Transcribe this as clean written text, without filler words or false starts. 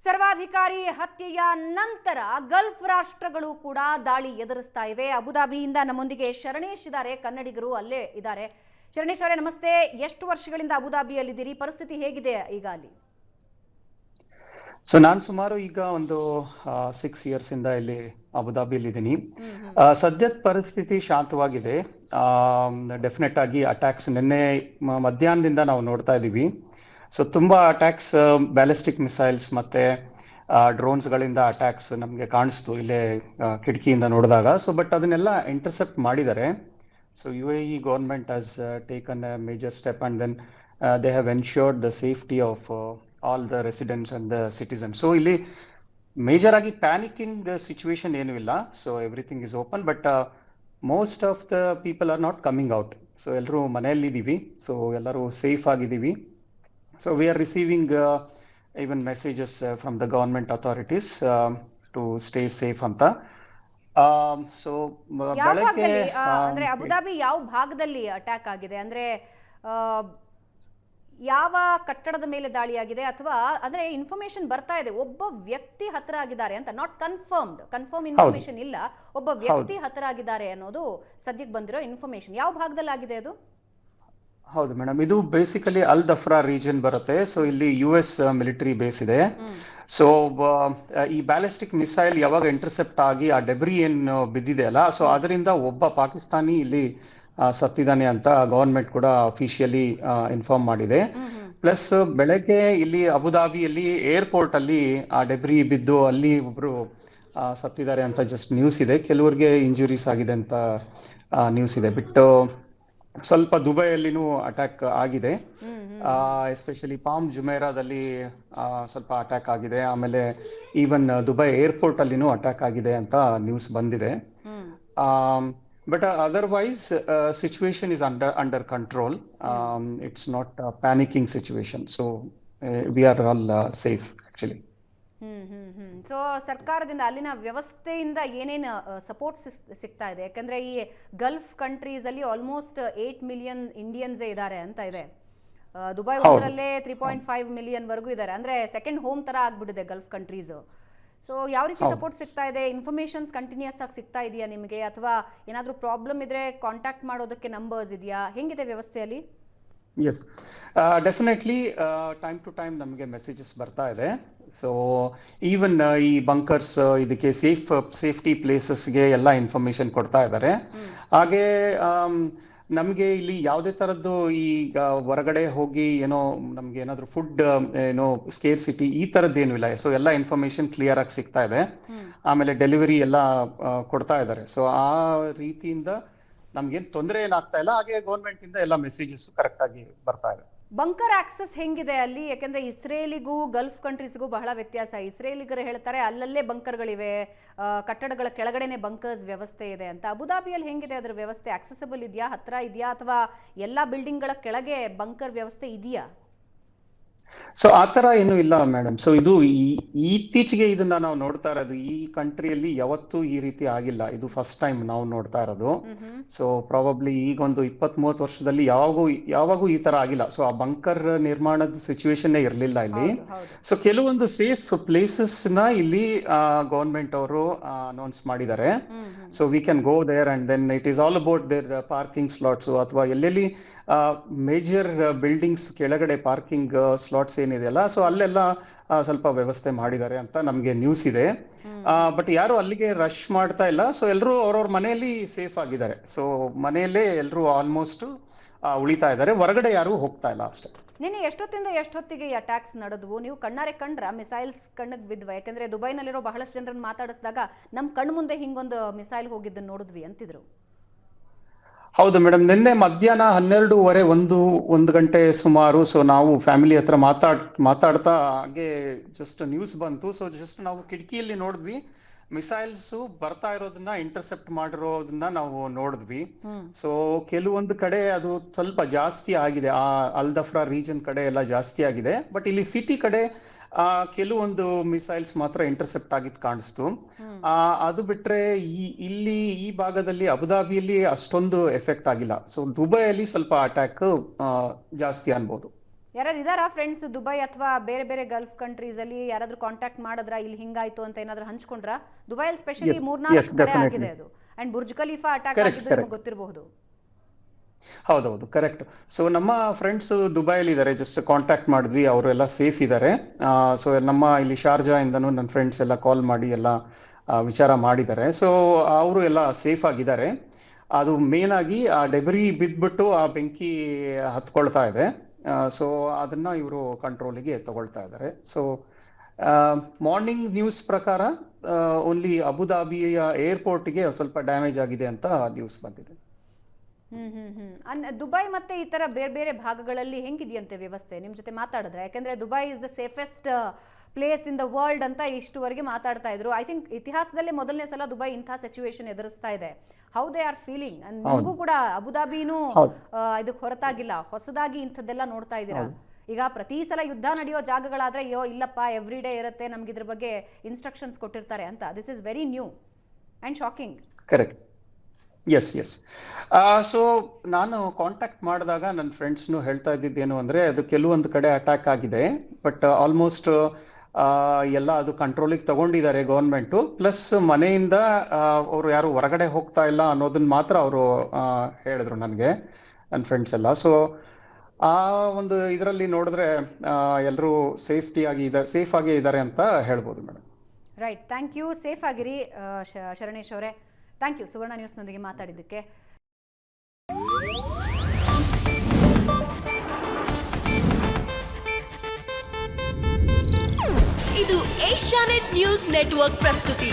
ಸರ್ವಾಧಿಕಾರಿ ಹತ್ಯೆಯ ನಂತರ ಗಲ್ಫ್ ರಾಷ್ಟ್ರಗಳು ಕೂಡ ದಾಳಿ ಎದುರಿಸ್ತಾ ಇವೆ. ಅಬುದಾಬಿಯಿಂದ ನಮ್ಮೊಂದಿಗೆ ಶರಣೇಶ್ ಇದ್ದಾರೆ, ಕನ್ನಡಿಗರು ಅಲ್ಲೇ ಇದ್ದಾರೆ. ಶರಣೇಶ್ ಅವರೇ ನಮಸ್ತೆ. ಎಷ್ಟು ವರ್ಷಗಳಿಂದ ಅಬುದಾಬಿಯಲ್ಲಿದ್ದೀರಿ? ಪರಿಸ್ಥಿತಿ ಹೇಗಿದೆ ಈಗ ಅಲ್ಲಿ? ನಾನು ಸುಮಾರು ಈಗ ಒಂದು 6 years ಇಂದ ಇಲ್ಲಿ ಅಬುದಾಬಿಯಲ್ಲಿ ಇದ್ದೀನಿ. ಸದ್ಯದ ಪರಿಸ್ಥಿತಿ ಶಾಂತವಾಗಿದೆ. ಡೆಫಿನೆಟ್ ಆಗಿ ಅಟ್ಯಾಕ್ಸ್ ನಿನ್ನೆ ಮಧ್ಯಾಹ್ನದಿಂದ ನಾವು ನೋಡ್ತಾ ಇದ್ದೀವಿ. ಸೊ ತುಂಬಾ ಅಟ್ಯಾಕ್ಸ್, ಬ್ಯಾಲಿಸ್ಟಿಕ್ ಮಿಸೈಲ್ಸ್ ಮತ್ತೆ ಡ್ರೋನ್ಸ್ ಗಳಿಂದ ಅಟ್ಯಾಕ್ಸ್ ನಮಗೆ ಕಾಣಿಸ್ತು ಇಲ್ಲೇ ಕಿಟಕಿಯಿಂದ ನೋಡಿದಾಗ. ಸೊ ಬಟ್ ಅದನ್ನೆಲ್ಲ ಇಂಟರ್ಸೆಪ್ಟ್ ಮಾಡಿದ್ದಾರೆ. So UAE government has taken a major step and then they have ensured the safety of all the residents and the citizen. So ಇಲ್ಲಿ ಮೇಜರ್ ಆಗಿ ಪ್ಯಾನಿಕಿಂಗ್ ಸಿಚುವೇಶನ್ ಏನೂ ಇಲ್ಲ. So everything is open, but most of the people are not coming out. So ಎಲ್ಲರೂ ಮನೆಯಲ್ಲಿದ್ದೀವಿ, so ಎಲ್ಲರೂ safe ಆಗಿದ್ದೀವಿ. So we are receiving even messages from the government authorities to stay safe anta. So ಬೆಳಗ್ಗೆ ಅಂದ್ರೆ Abu Dhabi ಯಾವ ಭಾಗದಲ್ಲಿ attack ಆಗಿದೆ? ಅಂದ್ರೆ ಯಾವ ಕಟ್ಟಡದ ಮೇಲೆ ದಾಳಿಯಾಗಿದೆ, ಅಥವಾ ಅಂದ್ರೆ ಇನ್ಫಾರ್ಮೇಶನ್ ಬರ್ತಾ ಇದೆ ಒಬ್ಬ ವ್ಯಕ್ತಿ ಹತ್ರ ಆಗಿದ್ದಾರೆ ಅಂತ, ನಾಟ್ ಕನ್ಫರ್ಮ್ ಇನ್ಫಾರ್ಮೇಶನ್ ಇಲ್ಲ, ಒಬ್ಬ ವ್ಯಕ್ತಿ ಹತ್ರ ಆಗಿದ್ದಾರೆ ಅನ್ನೋದು ಸದ್ಯಕ್ಕೆ ಬಂದಿರೋ ಇನ್ಫಾರ್ಮೇಶನ್. ಯಾವ ಭಾಗದಲ್ಲಿ ಆಗಿದೆ ಅದು? ಹೌದು ಮೇಡಮ್, ಇದು ಬೇಸಿಕಲಿ ಅಲ್ ದಫ್ರಾ ರೀಜನ್ ಬರುತ್ತೆ. ಸೊ ಇಲ್ಲಿ US ಮಿಲಿಟರಿ ಬೇಸ್ ಇದೆ. ಸೊ ಈ ಬ್ಯಾಲಿಸ್ಟಿಕ್ ಮಿಸೈಲ್ ಯಾವಾಗ ಇಂಟರ್ಸೆಪ್ಟ್ ಆಗಿ ಆ ಡೆಬ್ರಿ ಏನು ಬಿದ್ದಿದೆ ಅಲ್ಲ, ಸೊ ಅದರಿಂದ ಒಬ್ಬ ಪಾಕಿಸ್ತಾನಿ ಇಲ್ಲಿ ಸತ್ತಿದ್ದಾನೆ ಅಂತ ಗವರ್ಮೆಂಟ್ ಕೂಡ ಅಫಿಷಿಯಲಿ ಇನ್ಫಾರ್ಮ್ ಮಾಡಿದೆ. ಪ್ಲಸ್ ಬೆಳಗ್ಗೆ ಇಲ್ಲಿ ಅಬುದಾಬಿಯಲ್ಲಿ ಏರ್ಪೋರ್ಟ್ ಅಲ್ಲಿ ಆ ಡೆಬ್ರಿ ಬಿದ್ದು ಅಲ್ಲಿ ಒಬ್ರು ಸತ್ತಿದ್ದಾರೆ ಅಂತ ಜಸ್ಟ್ ನ್ಯೂಸ್ ಇದೆ. ಕೆಲವರಿಗೆ ಇಂಜುರೀಸ್ ಆಗಿದೆ ಅಂತ ನ್ಯೂಸ್ ಇದೆ. ಬಿಟ್ಟು ಸ್ವಲ್ಪ ದುಬೈಯಲ್ಲಿನೂ ಅಟ್ಯಾಕ್ ಆಗಿದೆ, ಎಸ್ಪೆಷಲಿ ಪಾಮ್ ಜುಮೇರಾದಲ್ಲಿ ಸ್ವಲ್ಪ ಅಟ್ಯಾಕ್ ಆಗಿದೆ. ಆಮೇಲೆ ಈವನ್ ದುಬೈ ಏರ್ಪೋರ್ಟ್ ಅಲ್ಲಿನೂ ಅಟ್ಯಾಕ್ ಆಗಿದೆ ಅಂತ ನ್ಯೂಸ್ ಬಂದಿದೆ. But otherwise situation is under control. It's not panicking situation. So we are all safe actually. So ಸರ್ಕಾರದಿಂದ ಅಲ್ಲಿನ ವ್ಯವಸ್ಥೆಯಿಂದ ಏನೇನು ಸಪೋರ್ಟ್ ಸಿಗ್ತಾ ಇದೆ? ಯಾಕಂದ್ರೆ ಈ ಗಲ್ಫ್ ಕಂಟ್ರೀಸ್ ಅಲ್ಲಿ ಆಲ್ಮೋಸ್ಟ್ 8 million ಇಂಡಿಯನ್ಸ್ ಇದ್ದಾರೆ ಅಂತ ಇದೆ. ದುಬೈ ಒಂದರಲ್ಲೇ 3.5 million ವರೆಗೂ ಇದ್ದಾರೆ. ಅಂದ್ರೆ ಸೆಕೆಂಡ್ ಹೋಮ್ ತರ ಆಗ್ಬಿಟ್ಟಿದೆ ಗಲ್ಫ್ ಕಂಟ್ರೀಸ್. ಸೊ ಯಾವ ರೀತಿ ಸಪೋರ್ಟ್ ಸಿಗ್ತಾ ಇದೆ? ಇನ್ಫಾರ್ಮೇಶನ್ಸ್ ಕಂಟಿನ್ಯೂಸ್ ಆಗಿ ಸಿಗ್ತಾ ಇದೆಯಾ ನಿಮಗೆ, ಅಥವಾ ಏನಾದರೂ ಪ್ರಾಬ್ಲಮ್ ಇದ್ರೆ ಕಾಂಟ್ಯಾಕ್ಟ್ ಮಾಡೋದಕ್ಕೆ ನಂಬರ್ಸ್ ಇದೆಯಾ? ಹೆಂಗಿದೆ ವ್ಯವಸ್ಥೆಯಲ್ಲಿ? Yes, definitely time to time ನಮಗೆ ಮೆಸೇಜಸ್ ಬರ್ತಾ ಇದೆ. ಸೊ ಈವನ್ ಈ ಬಂಕರ್ಸ್ ಇದಕ್ಕೆ ಸೇಫ್ಟಿ ಪ್ಲೇಸಸ್ಗೆ ಎಲ್ಲ ಇನ್ಫಾರ್ಮೇಶನ್ ಕೊಡ್ತಾ ಇದ್ದಾರೆ. ಹಾಗೆ ನಮಗೆ ಇಲ್ಲಿ ಯಾವುದೇ ತರದ್ದು ಈಗ ಹೊರಗಡೆ ಹೋಗಿ ಏನೋ ನಮ್ಗೆ ಏನಾದ್ರು ಫುಡ್ ಏನೋ ಸ್ಕೇರ್ಸಿಟಿ ಈ ತರದ್ದೇನು ಇಲ್ಲ. ಸೊ ಎಲ್ಲ ಇನ್ಫಾರ್ಮೇಶನ್ ಕ್ಲಿಯರ್ ಆಗಿ ಸಿಗ್ತಾ ಇದೆ. ಆಮೇಲೆ ಡೆಲಿವರಿ ಎಲ್ಲ ಕೊಡ್ತಾ ಇದ್ದಾರೆ. ಸೊ ಆ ರೀತಿಯಿಂದ ನಮ್ಗೇನು ತೊಂದರೆ ಏನಾಗ್ತಾ ಇಲ್ಲ. ಹಾಗೆ ಗೌರ್ಮೆಂಟ್ ಇಂದ ಎಲ್ಲ ಮೆಸೇಜಸ್ ಕರೆಕ್ಟ್ ಆಗಿ ಬರ್ತಾ ಇದೆ. ಬಂಕರ್ ಆಕ್ಸೆಸ್ ಹೆಂಗಿದೆ ಅಲ್ಲಿ? ಯಾಕಂದ್ರೆ ಇಸ್ರೇಲಿಗೂ ಗಲ್ಫ್ ಕಂಟ್ರೀಸ್ಗೂ ಬಹಳ ವ್ಯತ್ಯಾಸ. ಇಸ್ರೇಲಿಗರು ಹೇಳ್ತಾರೆ ಅಲ್ಲಲ್ಲೇ ಬಂಕರ್ಗಳಿವೆ, ಕಟ್ಟಡಗಳ ಕೆಳಗಡೆನೆ ಬಂಕರ್ಸ್ ವ್ಯವಸ್ಥೆ ಇದೆ ಅಂತ. ಅಬುದಾಬಿಯಲ್ಲಿ ಹೆಂಗಿದೆ ಅದರ ವ್ಯವಸ್ಥೆ? ಆಕ್ಸೆಸಿಬಲ್ ಇದೆಯಾ, ಹತ್ರ ಇದೆಯಾ, ಅಥವಾ ಎಲ್ಲಾ ಬಿಲ್ಡಿಂಗ್ಗಳ ಕೆಳಗೆ ಬಂಕರ್ ವ್ಯವಸ್ಥೆ ಇದೆಯಾ? ಸೊ ಆತರ ಏನು ಇಲ್ಲ ಮೇಡಮ್. ಸೊ ಇದು ಇತ್ತೀಚೆಗೆ ಇದನ್ನ ನಾವು ನೋಡ್ತಾ ಇರೋದು. ಈ ಕಂಟ್ರಿಯಲ್ಲಿ ಯಾವತ್ತೂ ಈ ರೀತಿ ಆಗಿಲ್ಲ. ಇದು ಫಸ್ಟ್ ಟೈಮ್ ನಾವು ನೋಡ್ತಾ ಇರೋದು. ಸೊ ಪ್ರಾಬಬ್ಲಿ ಈಗ ಒಂದು 20-30 ವರ್ಷದಲ್ಲಿ ಯಾವಾಗೂ ಈ ತರ ಆಗಿಲ್ಲ. ಸೊ ಆ ಬಂಕರ್ ನಿರ್ಮಾಣದ ಸಿಚುವೇಶನ್ ಇರಲಿಲ್ಲ ಇಲ್ಲಿ. ಸೊ ಕೆಲವೊಂದು ಸೇಫ್ ಪ್ಲೇಸಸ್ ನ ಇಲ್ಲಿ ಗವರ್ಮೆಂಟ್ ಅವರು ಅನೌನ್ಸ್ ಮಾಡಿದ್ದಾರೆ. So we can go there and then it is all about their parking slots, ಅಥವಾ ಎಲ್ಲೆಲ್ಲಿ ಮೇಜರ್ ಬಿಲ್ಡಿಂಗ್ಸ್ ಕೆಳಗಡೆ ಪಾರ್ಕಿಂಗ್ ಸ್ಲಾಟ್ಸ್ ಏನಿದೆಯಲ್ಲ, ಸೊ ಅಲ್ಲೆಲ್ಲ ಸ್ವಲ್ಪ ವ್ಯವಸ್ಥೆ ಮಾಡಿದ್ದಾರೆ ಅಂತ ನಮ್ಗೆ ನ್ಯೂಸ್ ಇದೆ. ಬಟ್ ಯಾರು ಅಲ್ಲಿಗೆ ರಶ್ ಮಾಡ್ತಾ ಇಲ್ಲ. ಸೊ ಎಲ್ಲರೂ ಅವ್ರವ್ರ ಮನೆಯಲ್ಲಿ ಸೇಫ್ ಆಗಿದ್ದಾರೆ. ಸೊ ಮನೆಯಲ್ಲೇ ಎಲ್ಲರೂ ಆಲ್ಮೋಸ್ಟ್ ಉಳಿತಾ ಇದ್ದಾರೆ, ಹೊರಗಡೆ ಯಾರು ಹೋಗ್ತಾ ಇಲ್ಲ ಅಷ್ಟೇ. ನಿನ್ನೆ ಎಷ್ಟೊತ್ತಿಂದ ಎಷ್ಟೊತ್ತಿಗೆ ಈ ಅಟ್ಯಾಕ್ಸ್ ನಡೆದ್ವು? ನೀವು ಕಣ್ಣಾರೆ ಕಂಡ್ರ ಮಿಸೈಲ್ಸ್ ಕಣ್ಣಿಗೆ ಬಿದ್ವ? ಯಾಕಂದ್ರೆ ದುಬೈನಲ್ಲಿರೋ ಬಹಳಷ್ಟು ಜನರನ್ನ ಮಾತಾಡಿಸಿದಾಗ ನಮ್ಮ ಕಣ್ಣು ಮುಂದೆ ಹಿಂಗೊಂದು ಮಿಸೈಲ್ ಹೋಗಿದ್ದನ್ನು ನೋಡಿದ್ವಿ ಅಂತಿದ್ರು. ಹೌದು ಮೇಡಮ್, ನಿನ್ನೆ ಮಧ್ಯಾಹ್ನ 12:30 ಒಂದು ಗಂಟೆ ಸುಮಾರು. ಸೊ ನಾವು ಫ್ಯಾಮಿಲಿ ಹತ್ರ ಮಾತಾಡ್ತಾ ಹಾಗೆ ಜಸ್ಟ್ ನ್ಯೂಸ್ ಬಂತು. ಸೊ ಜಸ್ಟ್ ನಾವು ಕಿಟಕಿಯಲ್ಲಿ ನೋಡಿದ್ವಿ, ಮಿಸೈಲ್ಸ್ ಬರ್ತಾ ಇರೋದನ್ನ ಇಂಟರ್ಸೆಪ್ಟ್ ಮಾಡಿರೋದನ್ನ ನಾವು ನೋಡಿದ್ವಿ. ಸೊ ಕೆಲವೊಂದು ಕಡೆ ಅದು ಸ್ವಲ್ಪ ಜಾಸ್ತಿ ಆಗಿದೆ, ಆ ಅಲ್ ದಫ್ರಾ ರೀಜನ್ ಕಡೆ ಎಲ್ಲ ಜಾಸ್ತಿ ಆಗಿದೆ. ಬಟ್ ಇಲ್ಲಿ ಸಿಟಿ ಕಡೆ ಕೆಲವೊಂದು ಮಿಸೈಲ್ಸ್ ಮಾತ್ರ ಇಂಟರ್ಸೆಪ್ಟ್ ಆಗಿದ್ ಕಾಣಿಸ್ತು. ಅದು ಬಿಟ್ರೆ ಇಲ್ಲಿ ಈ ಭಾಗದಲ್ಲಿ ಅಬುದಾಬಿಯಲ್ಲಿ ಅಷ್ಟೊಂದು ಎಫೆಕ್ಟ್ ಆಗಿಲ್ಲ. ಸೊ ದುಬೈಯಲ್ಲಿ ಸ್ವಲ್ಪ ಅಟ್ಯಾಕ್ ಜಾಸ್ತಿ ಅನ್ಬೋದು. ಯಾರು ಇದಾರಾ ಫ್ರೆಂಡ್ಸ್ ದುಬೈ ಅಥವಾ ಬೇರೆ ಬೇರೆ ಗಲ್ಫ್ ಕಂಟ್ರೀಸ್ ಅಲ್ಲಿ ಯಾರಾದ್ರೂ ಕಾಂಟ್ಯಾಕ್ಟ್ ಮಾಡಿದ್ರಾ ಇಲ್ಲಿ ಹಿಂಗಾಯ್ತು ಅಂತ ಏನಾದ್ರೂ ಹಂಚ್ಕೊಂಡ್ರಾ? ದುಬೈಯಲ್ಲಿ ಸ್ಪೆಷಲಿ Yes, yes, 3-4 ಕಡೆ definitely. ಆಗಿದೆ ಅದು. And Burj Khalifa attack correct ಆಗಿದ್ದು ಕರೆಕ್ಟ್ ನಿಮಗೆ ಗೊತ್ತಿರಬಹುದು. ಹೌದೌದು ಕರೆಕ್ಟ್. ಸೊ ನಮ್ಮ ಫ್ರೆಂಡ್ಸ್ ದುಬೈಲಿ ಇದ್ದಾರೆ, ಜಸ್ಟ್ ಕಾಂಟ್ಯಾಕ್ಟ್ ಮಾಡಿದ್ವಿ, ಅವರು ಎಲ್ಲ ಸೇಫ್ ಇದ್ದಾರೆ. ಸೊ ನಮ್ಮ ಇಲ್ಲಿ ಶಾರ್ಜಾ ಇಂದನೂ ನನ್ನ ಫ್ರೆಂಡ್ಸ್ ಎಲ್ಲ ಕಾಲ್ ಮಾಡಿ ಎಲ್ಲ ವಿಚಾರ ಮಾಡಿದ್ದಾರೆ. ಸೊ ಅವರು ಎಲ್ಲ ಸೇಫ್ ಆಗಿದ್ದಾರೆ. ಅದು ಮೇನ್ ಆಗಿ ಆ ಡೆಬ್ರಿ ಬಿದ್ದ್ಬಿಟ್ಟು ಆ ಬೆಂಕಿ ಹತ್ಕೊಳ್ತಾ ಇದೆ. ಸೊ ಅದನ್ನ ಇವರು ಕಂಟ್ರೋಲಿಗೆ ತಗೊಳ್ತಾ ಇದ್ದಾರೆ. ಸೊ ಮಾರ್ನಿಂಗ್ ನ್ಯೂಸ್ ಪ್ರಕಾರ ಓನ್ಲಿ ಅಬುದಾಬಿಯ ಏರ್ಪೋರ್ಟ್ಗೆ ಸ್ವಲ್ಪ ಡ್ಯಾಮೇಜ್ ಆಗಿದೆ ಅಂತ ನ್ಯೂಸ್ ಬಂದಿದೆ. ದುಬೈ ಮತ್ತೆ ಈ ತರ ಬೇರೆ ಬೇರೆ ಭಾಗಗಳಲ್ಲಿ ಹೆಂಗಿದೆಯಂತೆ ವ್ಯವಸ್ಥೆ? ನಿಮ್ ಜೊತೆ ಮಾತಾಡಿದ್ರೆ, ಯಾಕಂದ್ರೆ Dubai is the safest place in the world ಅಂತ ಇಷ್ಟುವರೆಗೆ ಮಾತಾಡ್ತಾ ಇದ್ರು. ಐ ಥಿಂಕ್ ಇತಿಹಾಸದಲ್ಲೇ ಮೊದಲನೇ ಸಲ ದುಬೈ ಇಂಥ ಸಿಚುವೇಶನ್ ಎದುರಿಸ್ತಾ ಇದೆ. How they are feeling? ನಿಮಗೂ ಕೂಡ ಅಬುದಾಬಿನೂ ಹೌದು ಇದಕ್ಕೆ ಹೊರತಾಗಿಲ್ಲ, ಹೊಸದಾಗಿ ಇಂಥದ್ದೆಲ್ಲ ನೋಡ್ತಾ ಇದ್ದೀರಾ. ಹೌದು ಈಗ ಪ್ರತಿ ಸಲ ಯುದ್ಧ ನಡೆಯೋ ಜಾಗಗಳಾದ್ರೆ ಅಯ್ಯೋ ಇಲ್ಲಪ್ಪ ಎವ್ರಿ ಡೇ ಇರುತ್ತೆ, ನಮ್ಗೆ ಇದ್ರ ಬಗ್ಗೆ ಇನ್ಸ್ಟ್ರಕ್ಷನ್ಸ್ ಕೊಟ್ಟಿರ್ತಾರೆ ಅಂತ. This is very new and shocking. Correct. Yes yes. So ನಾನು ಕಾಂಟ್ಯಾಕ್ಟ್ ಮಾಡಿದಾಗ ನನ್ನ ಫ್ರೆಂಡ್ಸ್ನು ಹೇಳ್ತಾ ಇದ್ದಿದ್ದೇನು ಅಂದರೆ, ಅದು ಕೆಲವೊಂದು ಕಡೆ ಅಟ್ಯಾಕ್ ಆಗಿದೆ, ಬಟ್ ಆಲ್ಮೋಸ್ಟ್ ಎಲ್ಲ ಅದು ಕಂಟ್ರೋಲಿಗೆ ತಗೊಂಡಿದ್ದಾರೆ ಗೌರ್ಮೆಂಟು. ಪ್ಲಸ್ ಮನೆಯಿಂದ ಅವರು ಯಾರು ಹೊರಗಡೆ ಹೋಗ್ತಾ ಇಲ್ಲ ಅನ್ನೋದನ್ನ ಮಾತ್ರ ಅವರು ಹೇಳಿದ್ರು ನನಗೆ, ನನ್ನ ಫ್ರೆಂಡ್ಸ್ ಎಲ್ಲ. ಸೊ ಆ ಒಂದು ಇದರಲ್ಲಿ ನೋಡಿದ್ರೆ ಎಲ್ಲರೂ ಸೇಫ್ ಆಗಿ ಇದ್ದಾರೆ ಅಂತ ಹೇಳ್ಬೋದು madam. Right, thank you. Safe ಆಗಿರಿ ಶರಣೇಶ್ ಅವರೇ. ಥ್ಯಾಂಕ್ ಯು ಸುವರ್ಣ ನ್ಯೂಸ್ನೊಂದಿಗೆ ಮಾತಾಡಿದ್ದಕ್ಕೆ. ಇದು ಏಷ್ಯಾನೆಟ್ ನ್ಯೂಸ್ ನೆಟ್ವರ್ಕ್ ಪ್ರಸ್ತುತಿ.